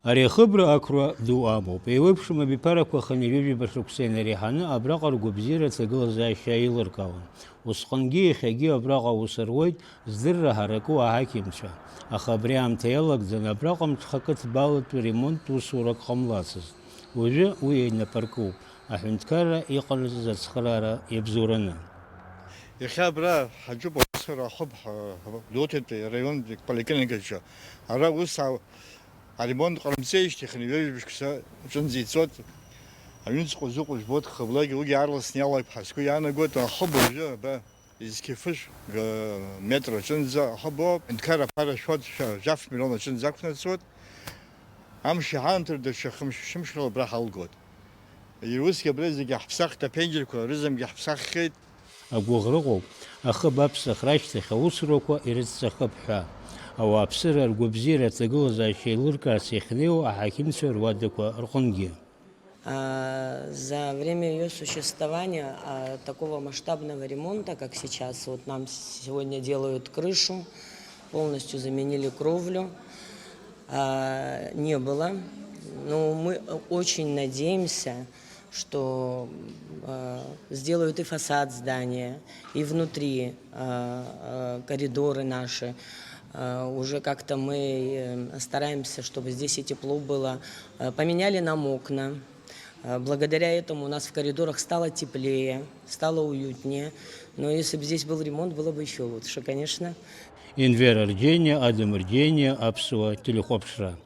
Ари хыбра акруа ду амоуп. Еиуеиԥшым абиԥарақәа ханҩажәаба шықәса инареиҳаны абраҟа ргәабзиара ҭагылазаашьа еилыркаауан. Усҟангьы иахьагьы абраҟа аус руеит здырра ҳараку аҳақьымцәа. Аха абри аамҭа иалагӡаны абраҟа мҽха қыҭбалатәи ремонттә усурак ҟамлацызт. Уажәы уи еинапаркуп, аҳәынҭқарра иҟарҵаз ацхыраара иабзоураны. Иахьа абра ҳаҿуп аусура ахәыԥ Лотатәи раионтәи поликлиникаҿы. Ара ус аремонт ҟарымҵеижьҭеи хынҩажәа шықәса аҿынӡа ицоит. Аҩныҵҟа зыҟоу жәбоит хыблагьы уигьы аарласны иалак ҳәа иаанагоит. Ахыб уажәы аба изқьыфыш метр аҿынӡа ахыб ауп. Аҳәынҭқарра аԥара шәоит, жәаф миллион аҿынӡа ақәнаҵоит. Амш иҳамҭар даҽа шымшала абра ҳалгоит. Усгьы абра зегьы ҳаԥсахт, аԥенџьырқәа рызамгьы ҳаԥсаххеит. Агәыӷрыҟоуп, ахыб аԥсахра ашьҭахь аусурақәа ирыцҵахып ҳәа. Ауааԥсыра ргәабзиара аҭагылазаашьа еилыркаарц иахьнеиуа аҳақьымцәа руадақәа рҟынгьы. За время ее существования такого масштабного ремонта, как сейчас, вот нам сегодня делают крышу, полностью заменили кровлю, не было. Но мы очень надеемся, что сделают и фасад здания, и внутри коридоры наши. Уже как-то мы стараемся, чтобы здесь и тепло было. Поменяли нам окна. Благодаря этому у нас в коридорах стало теплее, стало уютнее. Но если бы здесь был ремонт, было бы еще лучше, конечно. Инвер Рдения, Адам Рдения, Апсуа, Телехопшра.